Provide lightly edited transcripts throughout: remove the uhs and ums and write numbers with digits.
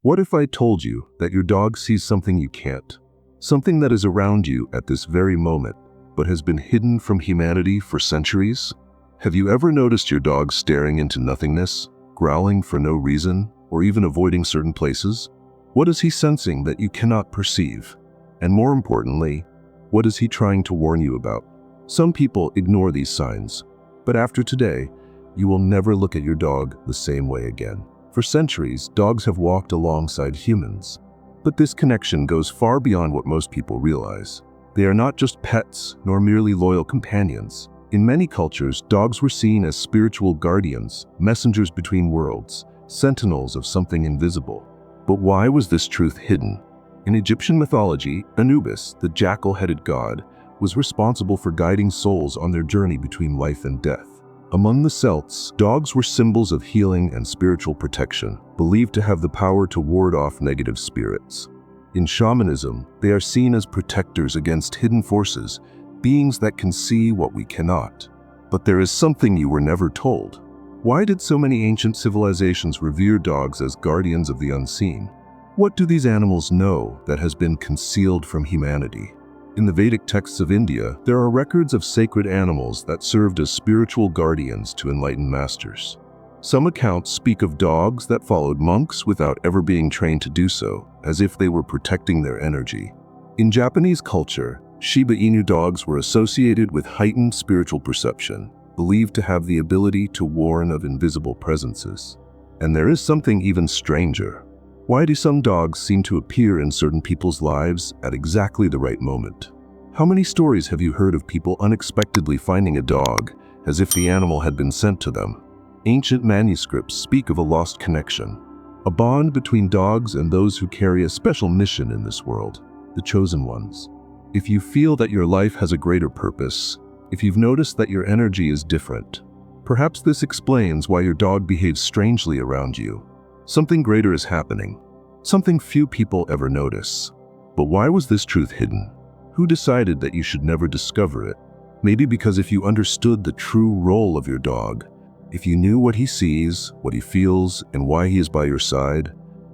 What if I told you that your dog sees something you can't? Something that is around you at this very moment, but has been hidden from humanity for centuries? Have you ever noticed your dog staring into nothingness, growling for no reason, or even avoiding certain places? What is he sensing that you cannot perceive? And more importantly, what is he trying to warn you about? Some people ignore these signs, but after today, you will never look at your dog the same way again. For centuries, dogs have walked alongside humans. But this connection goes far beyond what most people realize. They are not just pets, nor merely loyal companions. In many cultures, dogs were seen as spiritual guardians, messengers between worlds, sentinels of something invisible. But why was this truth hidden? In Egyptian mythology, Anubis, the jackal-headed god, was responsible for guiding souls on their journey between life and death. Among the Celts, dogs were symbols of healing and spiritual protection, believed to have the power to ward off negative spirits. In shamanism, they are seen as protectors against hidden forces, beings that can see what we cannot. But there is something you were never told. Why did so many ancient civilizations revere dogs as guardians of the unseen? What do these animals know that has been concealed from humanity? In the Vedic texts of India, there are records of sacred animals that served as spiritual guardians to enlightened masters. Some accounts speak of dogs that followed monks without ever being trained to do so, as if they were protecting their energy. In Japanese culture, Shiba Inu dogs were associated with heightened spiritual perception, believed to have the ability to warn of invisible presences. And there is something even stranger. Why do some dogs seem to appear in certain people's lives at exactly the right moment? How many stories have you heard of people unexpectedly finding a dog, as if the animal had been sent to them? Ancient manuscripts speak of a lost connection, a bond between dogs and those who carry a special mission in this world, the chosen ones. If you feel that your life has a greater purpose, if you've noticed that your energy is different, perhaps this explains why your dog behaves strangely around you. Something greater is happening, something few people ever notice. But why was this truth hidden? Who decided that you should never discover it? Maybe because if you understood the true role of your dog, if you knew what he sees, what he feels, and why he is by your side,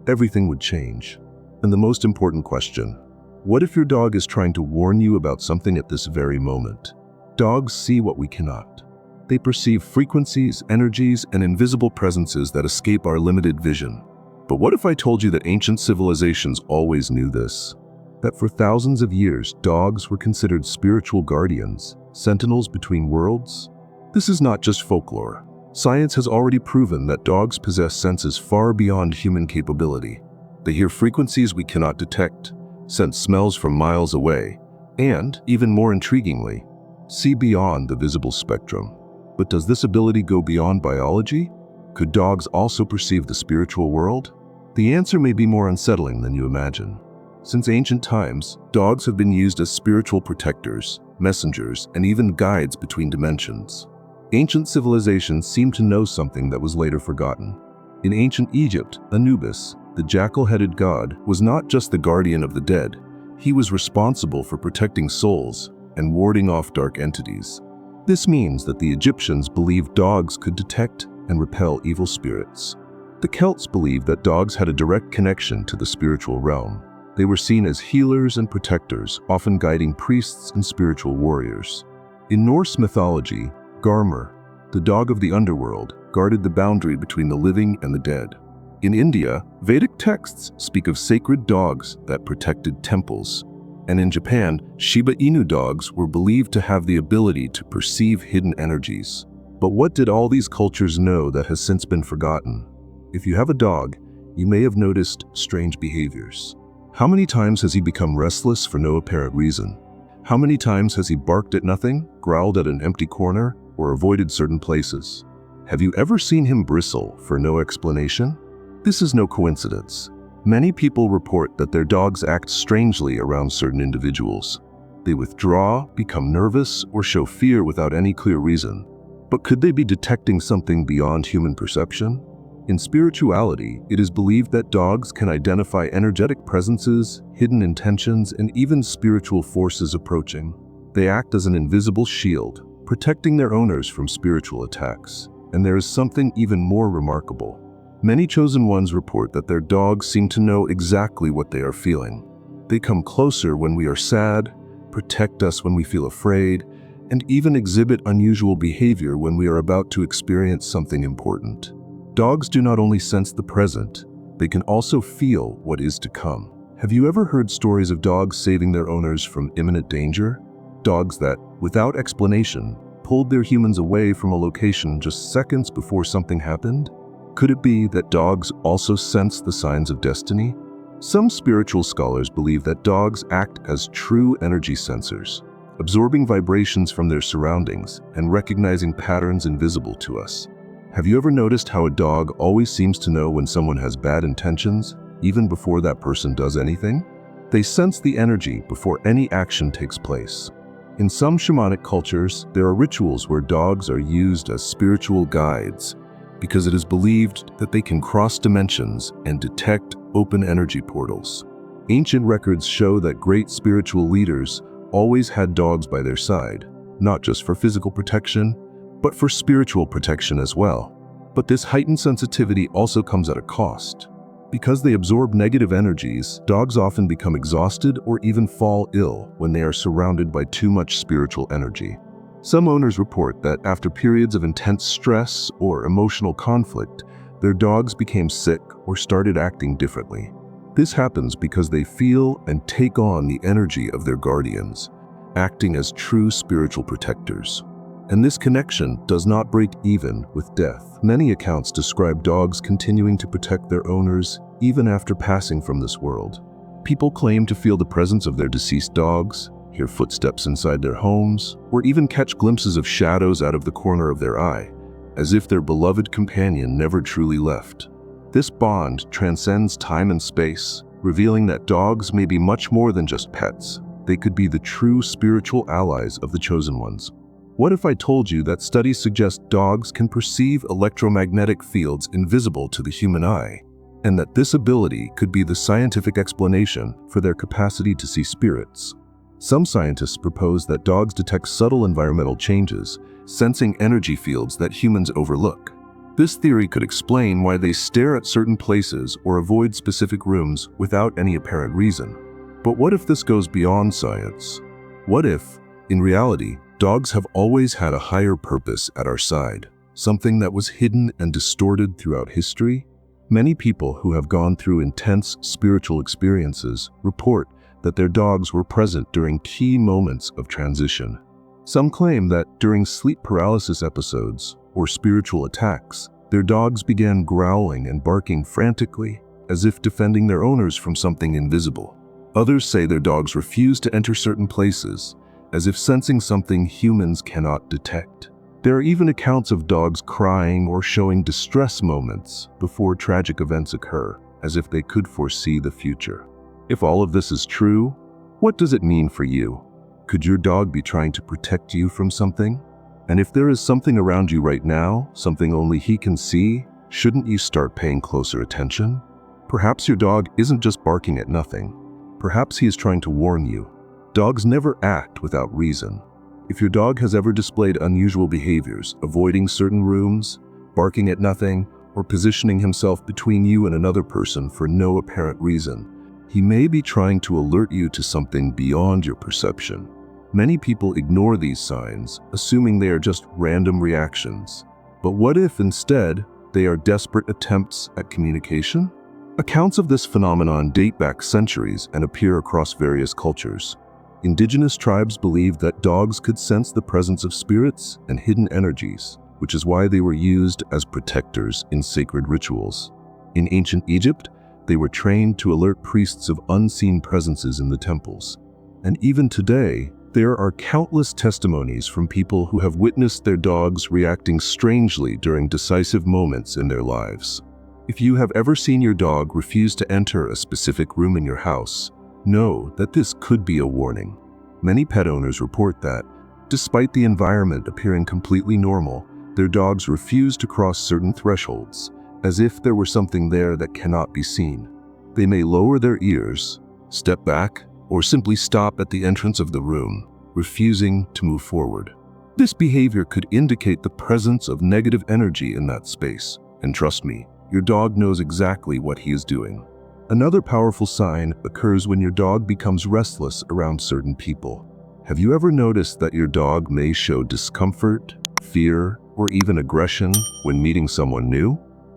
everything would change. And the most important question, what if your dog is trying to warn you about something at this very moment? Dogs see what we cannot. They perceive frequencies, energies, and invisible presences that escape our limited vision. But what if I told you that ancient civilizations always knew this? That for thousands of years, dogs were considered spiritual guardians, sentinels between worlds? This is not just folklore. Science has already proven that dogs possess senses far beyond human capability. They hear frequencies we cannot detect, sense smells from miles away, and, even more intriguingly, see beyond the visible spectrum. But does this ability go beyond biology? Could dogs also perceive the spiritual world? The answer may be more unsettling than you imagine. Since ancient times, dogs have been used as spiritual protectors, messengers, and even guides between dimensions. Ancient civilizations seem to know something that was later forgotten. In ancient Egypt, Anubis, the jackal-headed god, was not just the guardian of the dead. He was responsible for protecting souls and warding off dark entities. This means that the Egyptians believed dogs could detect and repel evil spirits. The Celts believed that dogs had a direct connection to the spiritual realm. They were seen as healers and protectors, often guiding priests and spiritual warriors. In Norse mythology, Garmr, the dog of the underworld, guarded the boundary between the living and the dead. In India, Vedic texts speak of sacred dogs that protected temples. And in Japan, Shiba Inu dogs were believed to have the ability to perceive hidden energies. But what did all these cultures know that has since been forgotten? If you have a dog, you may have noticed strange behaviors. How many times has he become restless for no apparent reason? How many times has he barked at nothing, growled at an empty corner, or avoided certain places? Have you ever seen him bristle for no explanation? This is no coincidence. Many people report that their dogs act strangely around certain individuals. They withdraw, become nervous, or show fear without any clear reason. But could they be detecting something beyond human perception? In spirituality, it is believed that dogs can identify energetic presences, hidden intentions, and even spiritual forces approaching. They act as an invisible shield, protecting their owners from spiritual attacks. And there is something even more remarkable. Many chosen ones report that their dogs seem to know exactly what they are feeling. They come closer when we are sad, protect us when we feel afraid, and even exhibit unusual behavior when we are about to experience something important. Dogs do not only sense the present, they can also feel what is to come. Have you ever heard stories of dogs saving their owners from imminent danger? Dogs that, without explanation, pulled their humans away from a location just seconds before something happened? Could it be that dogs also sense the signs of destiny? Some spiritual scholars believe that dogs act as true energy sensors, absorbing vibrations from their surroundings and recognizing patterns invisible to us. Have you ever noticed how a dog always seems to know when someone has bad intentions, even before that person does anything? They sense the energy before any action takes place. In some shamanic cultures, there are rituals where dogs are used as spiritual guides because it is believed that they can cross dimensions and detect open energy portals. Ancient records show that great spiritual leaders always had dogs by their side, not just for physical protection, but for spiritual protection as well. But this heightened sensitivity also comes at a cost. Because they absorb negative energies, dogs often become exhausted or even fall ill when they are surrounded by too much spiritual energy. Some owners report that after periods of intense stress or emotional conflict, their dogs became sick or started acting differently. This happens because they feel and take on the energy of their guardians, acting as true spiritual protectors. And this connection does not break even with death. Many accounts describe dogs continuing to protect their owners even after passing from this world. People claim to feel the presence of their deceased dogs, hear footsteps inside their homes, or even catch glimpses of shadows out of the corner of their eye, as if their beloved companion never truly left. This bond transcends time and space, revealing that dogs may be much more than just pets. They could be the true spiritual allies of the chosen ones. What if I told you that studies suggest dogs can perceive electromagnetic fields invisible to the human eye, and that this ability could be the scientific explanation for their capacity to see spirits? Some scientists propose that dogs detect subtle environmental changes, sensing energy fields that humans overlook. This theory could explain why they stare at certain places or avoid specific rooms without any apparent reason. But what if this goes beyond science? What if, in reality, dogs have always had a higher purpose at our side, something that was hidden and distorted throughout history? Many people who have gone through intense spiritual experiences report that their dogs were present during key moments of transition. Some claim that during sleep paralysis episodes or spiritual attacks, their dogs began growling and barking frantically, as if defending their owners from something invisible. Others say their dogs refused to enter certain places, as if sensing something humans cannot detect. There are even accounts of dogs crying or showing distress moments before tragic events occur, as if they could foresee the future. If all of this is true, what does it mean for you? Could your dog be trying to protect you from something? And if there is something around you right now, something only he can see, shouldn't you start paying closer attention? Perhaps your dog isn't just barking at nothing. Perhaps he is trying to warn you. Dogs never act without reason. If your dog has ever displayed unusual behaviors, avoiding certain rooms, barking at nothing, or positioning himself between you and another person for no apparent reason, he may be trying to alert you to something beyond your perception. Many people ignore these signs, assuming they are just random reactions. But what if instead they are desperate attempts at communication? Accounts of this phenomenon date back centuries and appear across various cultures. Indigenous tribes believed that dogs could sense the presence of spirits and hidden energies, which is why they were used as protectors in sacred rituals. In ancient Egypt, they were trained to alert priests of unseen presences in the temples. And even today, there are countless testimonies from people who have witnessed their dogs reacting strangely during decisive moments in their lives. If you have ever seen your dog refuse to enter a specific room in your house, know that this could be a warning. Many pet owners report that, despite the environment appearing completely normal, their dogs refuse to cross certain thresholds, as if there were something there that cannot be seen. They may lower their ears, step back, or simply stop at the entrance of the room, refusing to move forward. This behavior could indicate the presence of negative energy in that space, and trust me, Your dog knows exactly what he is doing. Another powerful sign occurs when your dog becomes restless around certain people. Have you ever noticed that your dog may show discomfort, fear, or even aggression when meeting someone new?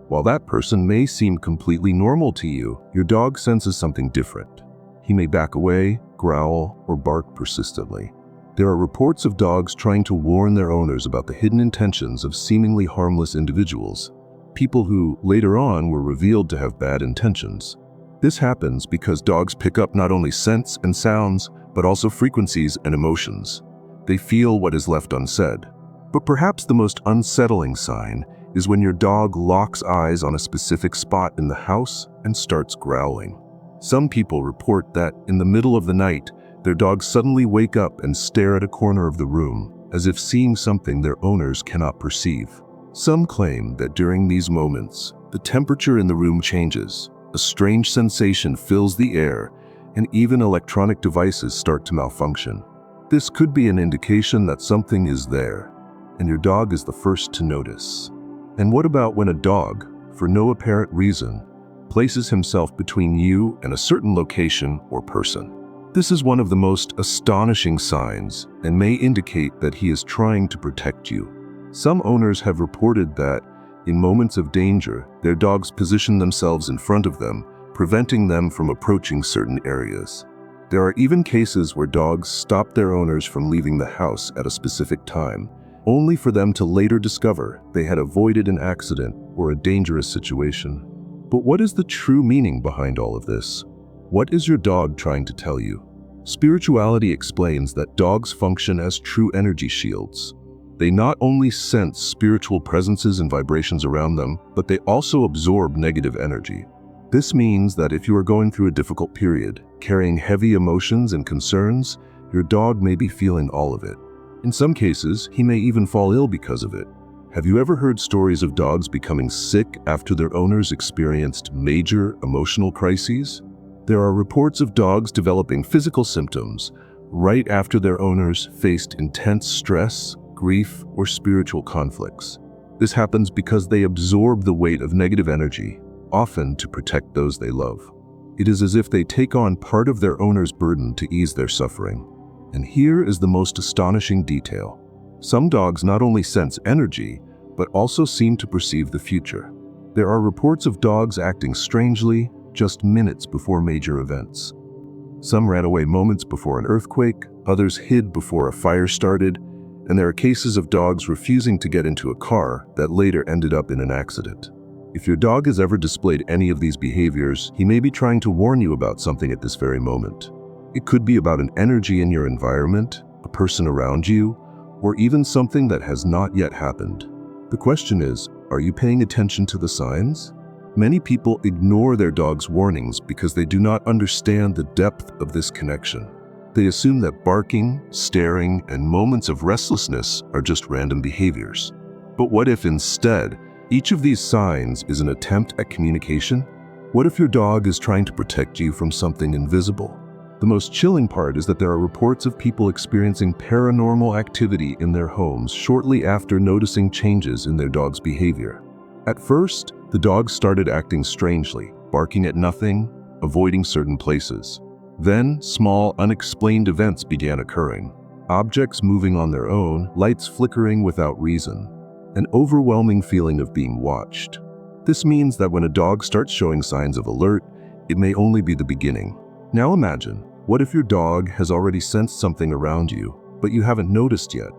While that person may seem completely normal to you, your dog senses something different. He may back away, growl, or bark persistently. There are reports of dogs trying to warn their owners about the hidden intentions of seemingly harmless individuals, people who, later on, were revealed to have bad intentions. This happens because dogs pick up not only scents and sounds, but also frequencies and emotions. They feel what is left unsaid. But perhaps the most unsettling sign is when your dog locks eyes on a specific spot in the house and starts growling. Some people report that in the middle of the night, their dogs suddenly wake up and stare at a corner of the room, as if seeing something their owners cannot perceive. Some claim that during these moments, the temperature in the room changes, a strange sensation fills the air, and even electronic devices start to malfunction. This could be an indication that something is there, and your dog is the first to notice. And what about when a dog, for no apparent reason, places himself between you and a certain location or person? This is one of the most astonishing signs and may indicate that he is trying to protect you. Some owners have reported that, in moments of danger, their dogs position themselves in front of them, preventing them from approaching certain areas. There are even cases where dogs stop their owners from leaving the house at a specific time, only for them to later discover they had avoided an accident or a dangerous situation. But what is the true meaning behind all of this? What is your dog trying to tell you? Spirituality explains that dogs function as true energy shields. They not only sense spiritual presences and vibrations around them, but they also absorb negative energy. This means that if you are going through a difficult period, carrying heavy emotions and concerns, your dog may be feeling all of it. In some cases, he may even fall ill because of it. Have you ever heard stories of dogs becoming sick after their owners experienced major emotional crises? There are reports of dogs developing physical symptoms right after their owners faced intense stress, grief, or spiritual conflicts. This happens because they absorb the weight of negative energy, often to protect those they love. It is as if they take on part of their owner's burden to ease their suffering. And here is the most astonishing detail. Some dogs not only sense energy, but also seem to perceive the future. There are reports of dogs acting strangely just minutes before major events. Some ran away moments before an earthquake, others hid before a fire started, and there are cases of dogs refusing to get into a car that later ended up in an accident. If your dog has ever displayed any of these behaviors, he may be trying to warn you about something at this very moment. It could be about an energy in your environment, a person around you, or even something that has not yet happened. The question is, are you paying attention to the signs? Many people ignore their dog's warnings because they do not understand the depth of this connection. They assume that barking, staring, and moments of restlessness are just random behaviors. But what if instead, each of these signs is an attempt at communication? What if your dog is trying to protect you from something invisible? The most chilling part is that there are reports of people experiencing paranormal activity in their homes shortly after noticing changes in their dog's behavior. At first, the dog started acting strangely, barking at nothing, avoiding certain places. Then, small, unexplained events began occurring. Objects moving on their own, lights flickering without reason, an overwhelming feeling of being watched. This means that when a dog starts showing signs of alert, it may only be the beginning. Now imagine, what if your dog has already sensed something around you, but you haven't noticed yet?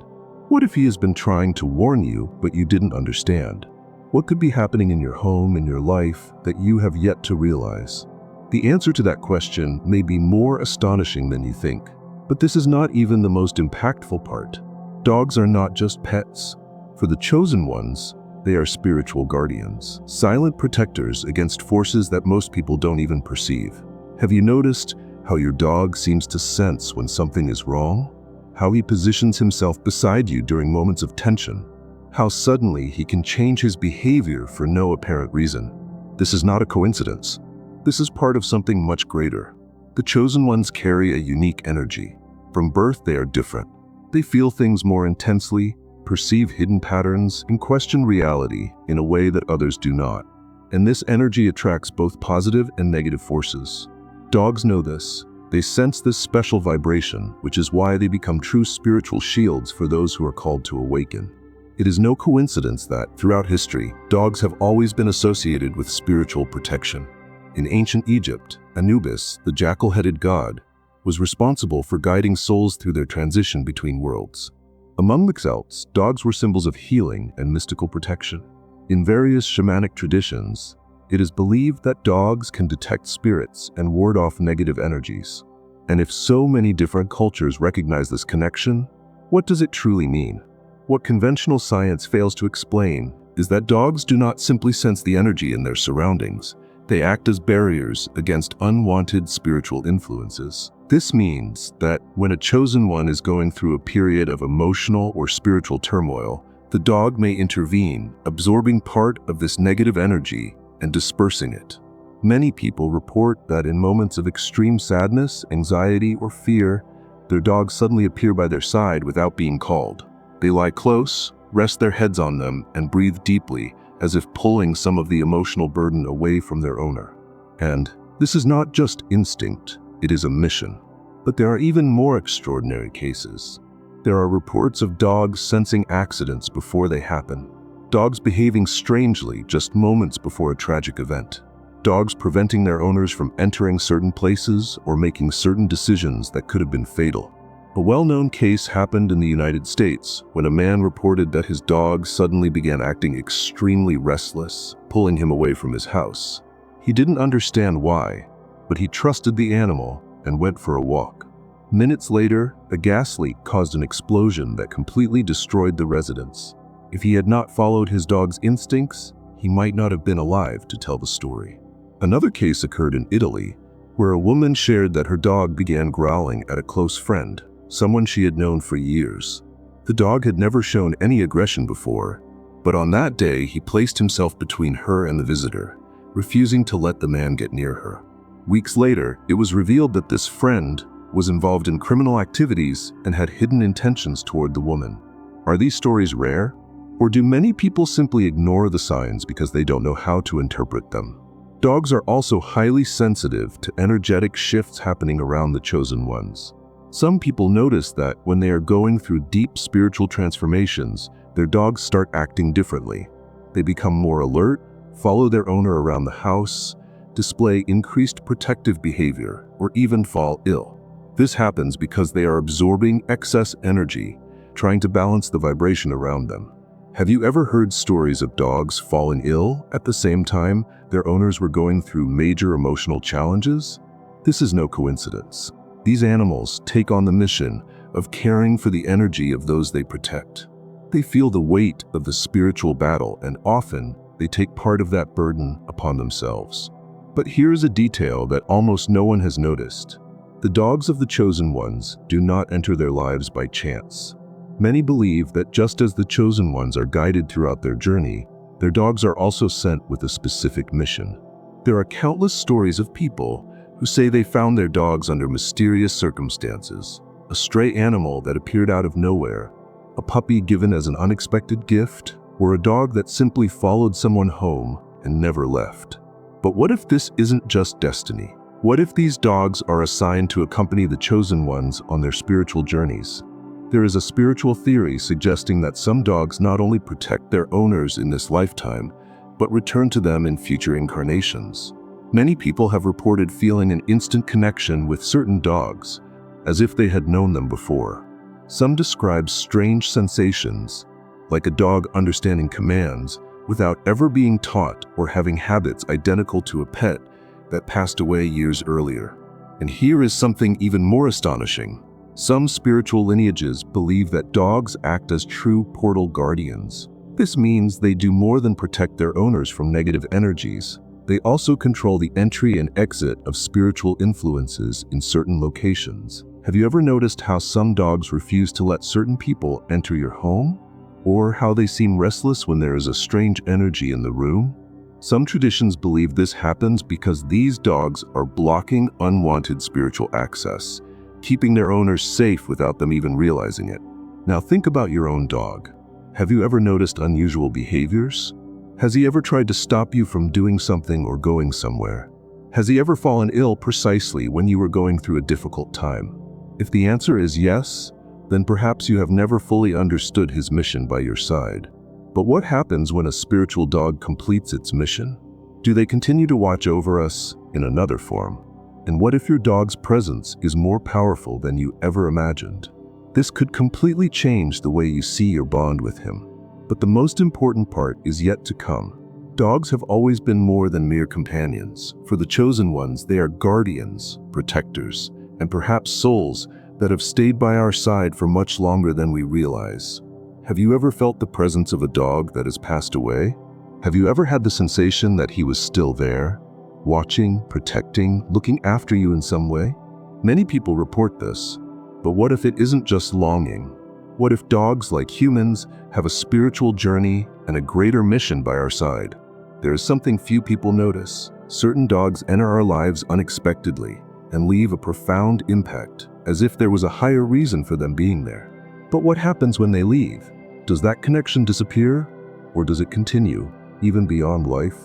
What if he has been trying to warn you, but you didn't understand? What could be happening in your home, in your life, that you have yet to realize? The answer to that question may be more astonishing than you think. But this is not even the most impactful part. Dogs are not just pets. For the chosen ones, they are spiritual guardians, silent protectors against forces that most people don't even perceive. Have you noticed how your dog seems to sense when something is wrong? How he positions himself beside you during moments of tension? How suddenly he can change his behavior for no apparent reason? This is not a coincidence. This is part of something much greater. The chosen ones carry a unique energy. From birth, they are different. They feel things more intensely, perceive hidden patterns, and question reality in a way that others do not. and this energy attracts both positive and negative forces. Dogs know this. They sense this special vibration, which is why they become true spiritual shields for those who are called to awaken. It is no coincidence that, throughout history, dogs have always been associated with spiritual protection. In ancient Egypt, Anubis, the jackal-headed god, was responsible for guiding souls through their transition between worlds. Among the Celts, dogs were symbols of healing and mystical protection. In various shamanic traditions, it is believed that dogs can detect spirits and ward off negative energies. And if so many different cultures recognize this connection, what does it truly mean? What conventional science fails to explain is that dogs do not simply sense the energy in their surroundings. They act as barriers against unwanted spiritual influences. This means that when a chosen one is going through a period of emotional or spiritual turmoil, the dog may intervene, absorbing part of this negative energy and dispersing it. Many people report that in moments of extreme sadness, anxiety, or fear, their dogs suddenly appear by their side without being called. They lie close, rest their heads on them, and breathe deeply, as if pulling some of the emotional burden away from their owner. And this is not just instinct, it is a mission. But there are even more extraordinary cases. There are reports of dogs sensing accidents before they happen. Dogs behaving strangely just moments before a tragic event. Dogs preventing their owners from entering certain places or making certain decisions that could have been fatal. A well-known case happened in the United States when a man reported that his dog suddenly began acting extremely restless, pulling him away from his house. He didn't understand why, but he trusted the animal and went for a walk. Minutes later, a gas leak caused an explosion that completely destroyed the residence. If he had not followed his dog's instincts, he might not have been alive to tell the story. Another case occurred in Italy, where a woman shared that her dog began growling at a close friend, someone she had known for years. The dog had never shown any aggression before, but on that day he placed himself between her and the visitor, refusing to let the man get near her. Weeks later, it was revealed that this friend was involved in criminal activities and had hidden intentions toward the woman. Are these stories rare? Or do many people simply ignore the signs because they don't know how to interpret them? Dogs are also highly sensitive to energetic shifts happening around the chosen ones. Some people notice that when they are going through deep spiritual transformations, their dogs start acting differently. They become more alert, follow their owner around the house, display increased protective behavior, or even fall ill. This happens because they are absorbing excess energy, trying to balance the vibration around them. Have you ever heard stories of dogs falling ill at the same time their owners were going through major emotional challenges? This is no coincidence. These animals take on the mission of caring for the energy of those they protect. They feel the weight of the spiritual battle, and often they take part of that burden upon themselves. But here's a detail that almost no one has noticed. The dogs of the chosen ones do not enter their lives by chance. Many believe that just as the chosen ones are guided throughout their journey, their dogs are also sent with a specific mission. There are countless stories of people who say they found their dogs under mysterious circumstances, a stray animal that appeared out of nowhere, a puppy given as an unexpected gift, or a dog that simply followed someone home and never left. But what if this isn't just destiny? What if these dogs are assigned to accompany the chosen ones on their spiritual journeys? There is a spiritual theory suggesting that some dogs not only protect their owners in this lifetime, but return to them in future incarnations. Many people have reported feeling an instant connection with certain dogs, as if they had known them before. Some describe strange sensations, like a dog understanding commands without ever being taught, or having habits identical to a pet that passed away years earlier. And here is something even more astonishing. Some spiritual lineages believe that dogs act as true portal guardians. This means they do more than protect their owners from negative energies. They also control the entry and exit of spiritual influences in certain locations. Have you ever noticed how some dogs refuse to let certain people enter your home? Or how they seem restless when there is a strange energy in the room? Some traditions believe this happens because these dogs are blocking unwanted spiritual access, keeping their owners safe without them even realizing it. Now think about your own dog. Have you ever noticed unusual behaviors? Has he ever tried to stop you from doing something or going somewhere? Has he ever fallen ill precisely when you were going through a difficult time? If the answer is yes, then perhaps you have never fully understood his mission by your side. But what happens when a spiritual dog completes its mission? Do they continue to watch over us in another form? And what if your dog's presence is more powerful than you ever imagined? This could completely change the way you see your bond with him. But the most important part is yet to come. Dogs have always been more than mere companions. For the chosen ones, they are guardians, protectors, and perhaps souls that have stayed by our side for much longer than we realize. Have you ever felt the presence of a dog that has passed away? Have you ever had the sensation that he was still there, watching, protecting, looking after you in some way? Many people report this, but what if it isn't just longing? What if dogs, like humans, have a spiritual journey and a greater mission by our side? There is something few people notice. Certain dogs enter our lives unexpectedly and leave a profound impact, as if there was a higher reason for them being there. But what happens when they leave? Does that connection disappear, or does it continue, even beyond life?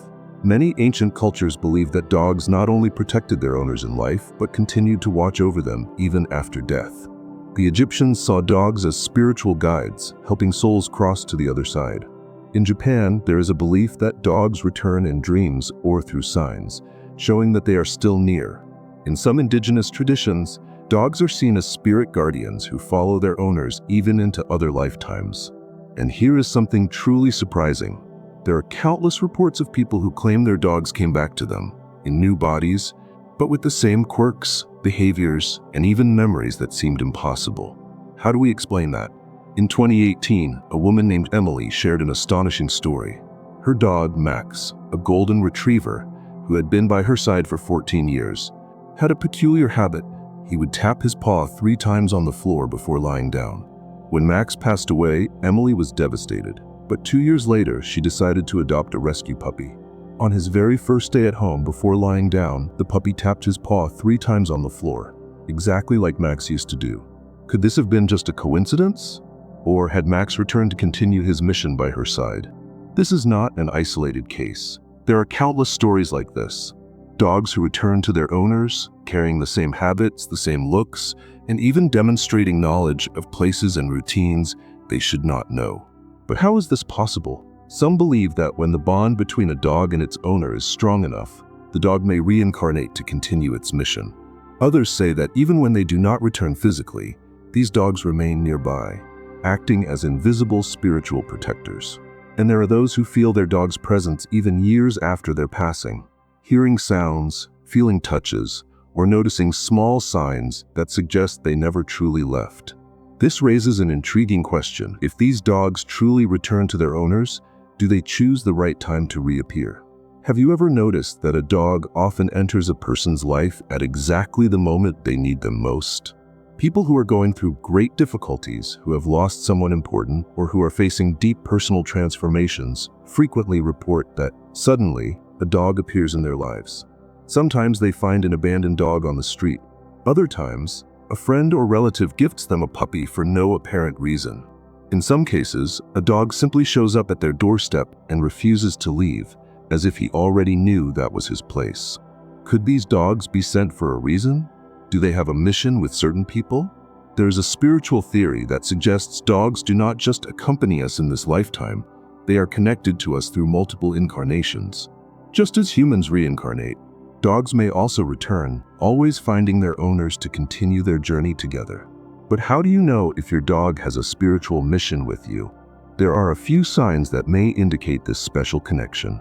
Many ancient cultures believed that dogs not only protected their owners in life, but continued to watch over them even after death. The Egyptians saw dogs as spiritual guides, helping souls cross to the other side. In Japan, there is a belief that dogs return in dreams or through signs, showing that they are still near. In some indigenous traditions, dogs are seen as spirit guardians who follow their owners even into other lifetimes. And here is something truly surprising. There are countless reports of people who claim their dogs came back to them, in new bodies, but with the same quirks, behaviors, and even memories that seemed impossible. How do we explain that? In 2018, a woman named Emily shared an astonishing story. Her dog, Max, a golden retriever who had been by her side for 14 years, had a peculiar habit. He would tap his paw 3 times on the floor before lying down. When Max passed away, Emily was devastated. But 2 years later, she decided to adopt a rescue puppy. On his very first day at home, before lying down, the puppy tapped his paw 3 times on the floor, exactly like Max used to do. Could this have been just a coincidence? Or had Max returned to continue his mission by her side? This is not an isolated case. There are countless stories like this. Dogs who return to their owners, carrying the same habits, the same looks, and even demonstrating knowledge of places and routines they should not know. But how is this possible? Some believe that when the bond between a dog and its owner is strong enough, the dog may reincarnate to continue its mission. Others say that even when they do not return physically, these dogs remain nearby, acting as invisible spiritual protectors. And there are those who feel their dog's presence even years after their passing, hearing sounds, feeling touches, or noticing small signs that suggest they never truly left. This raises an intriguing question. If these dogs truly return to their owners, do they choose the right time to reappear? Have you ever noticed that a dog often enters a person's life at exactly the moment they need them most? People who are going through great difficulties, who have lost someone important, or who are facing deep personal transformations frequently report that suddenly a dog appears in their lives. Sometimes they find an abandoned dog on the street. Other times, a friend or relative gifts them a puppy for no apparent reason. In some cases, a dog simply shows up at their doorstep and refuses to leave, as if he already knew that was his place. Could these dogs be sent for a reason? Do they have a mission with certain people? There is a spiritual theory that suggests dogs do not just accompany us in this lifetime, they are connected to us through multiple incarnations. Just as humans reincarnate, dogs may also return, always finding their owners to continue their journey together. But how do you know if your dog has a spiritual mission with you? There are a few signs that may indicate this special connection.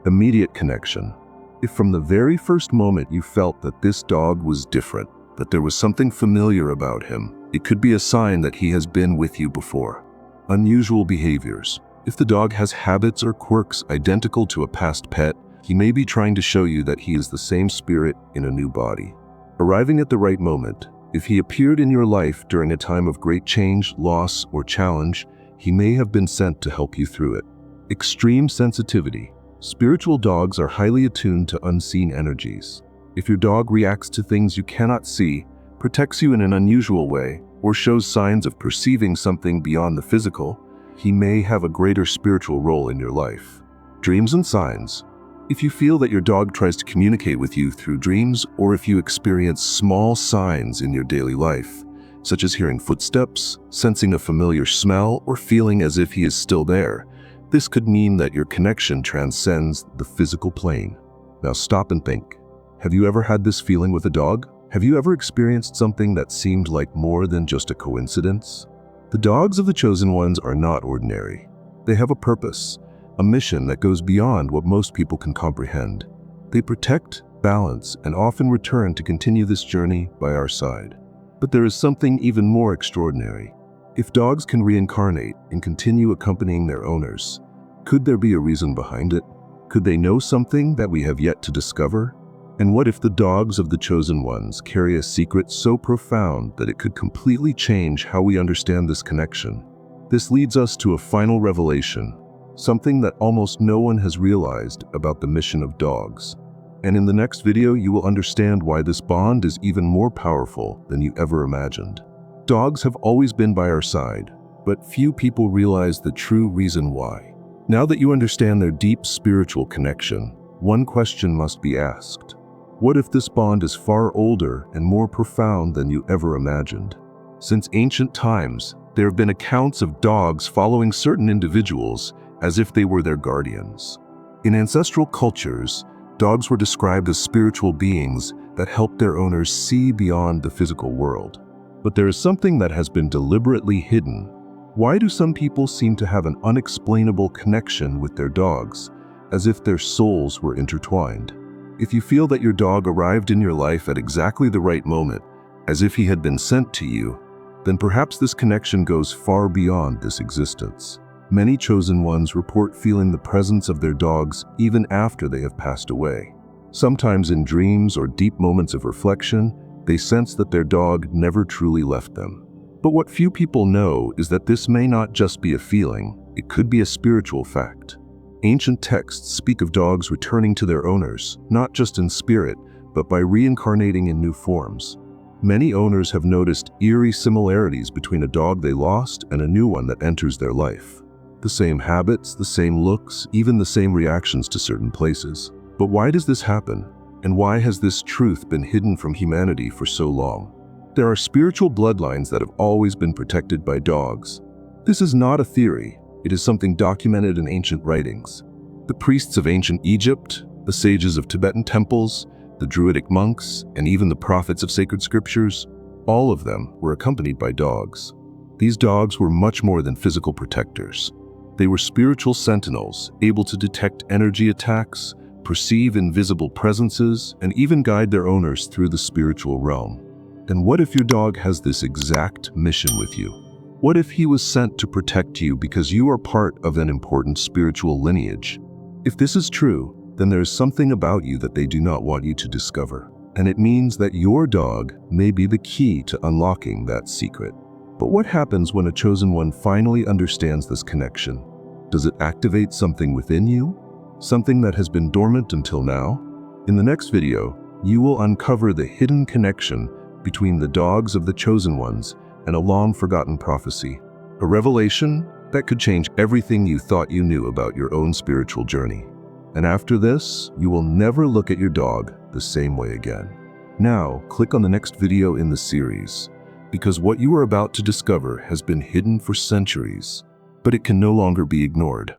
Immediate connection. If from the very first moment you felt that this dog was different, that there was something familiar about him, it could be a sign that he has been with you before. Unusual behaviors. If the dog has habits or quirks identical to a past pet, he may be trying to show you that he is the same spirit in a new body. Arriving at the right moment. If he appeared in your life during a time of great change, loss, or challenge, he may have been sent to help you through it. Extreme sensitivity. Spiritual dogs are highly attuned to unseen energies. If your dog reacts to things you cannot see, protects you in an unusual way, or shows signs of perceiving something beyond the physical, he may have a greater spiritual role in your life. Dreams and signs. If you feel that your dog tries to communicate with you through dreams, or if you experience small signs in your daily life, such as hearing footsteps, sensing a familiar smell, or feeling as if he is still there, this could mean that your connection transcends the physical plane. Now stop and think. Have you ever had this feeling with a dog? Have you ever experienced something that seemed like more than just a coincidence? The dogs of the Chosen Ones are not ordinary. They have a purpose, a mission that goes beyond what most people can comprehend. They protect, balance, and often return to continue this journey by our side. But there is something even more extraordinary. If dogs can reincarnate and continue accompanying their owners, could there be a reason behind it? Could they know something that we have yet to discover? And what if the dogs of the Chosen Ones carry a secret so profound that it could completely change how we understand this connection? This leads us to a final revelation, something that almost no one has realized about the mission of dogs. And in the next video, you will understand why this bond is even more powerful than you ever imagined. Dogs have always been by our side, but few people realize the true reason why. Now that you understand their deep spiritual connection, one question must be asked. What if this bond is far older and more profound than you ever imagined? Since ancient times, there have been accounts of dogs following certain individuals as if they were their guardians. In ancestral cultures, dogs were described as spiritual beings that helped their owners see beyond the physical world. But there is something that has been deliberately hidden. Why do some people seem to have an unexplainable connection with their dogs, as if their souls were intertwined? If you feel that your dog arrived in your life at exactly the right moment, as if he had been sent to you, then perhaps this connection goes far beyond this existence. Many Chosen Ones report feeling the presence of their dogs even after they have passed away. Sometimes in dreams or deep moments of reflection, they sense that their dog never truly left them. But what few people know is that this may not just be a feeling, it could be a spiritual fact. Ancient texts speak of dogs returning to their owners, not just in spirit, but by reincarnating in new forms. Many owners have noticed eerie similarities between a dog they lost and a new one that enters their life. The same habits, the same looks, even the same reactions to certain places. But why does this happen? And why has this truth been hidden from humanity for so long? There are spiritual bloodlines that have always been protected by dogs. This is not a theory. It is something documented in ancient writings. The priests of ancient Egypt, the sages of Tibetan temples, the Druidic monks, and even the prophets of sacred scriptures, all of them were accompanied by dogs. These dogs were much more than physical protectors. They were spiritual sentinels, able to detect energy attacks, perceive invisible presences, and even guide their owners through the spiritual realm. And what if your dog has this exact mission with you? What if he was sent to protect you because you are part of an important spiritual lineage? If this is true, then there is something about you that they do not want you to discover. And it means that your dog may be the key to unlocking that secret. But what happens when a Chosen One finally understands this connection? Does it activate something within you? Something that has been dormant until now? In the next video, you will uncover the hidden connection between the dogs of the Chosen Ones and a long-forgotten prophecy. A revelation that could change everything you thought you knew about your own spiritual journey. And after this, you will never look at your dog the same way again. Now, click on the next video in the series, because what you are about to discover has been hidden for centuries, but it can no longer be ignored.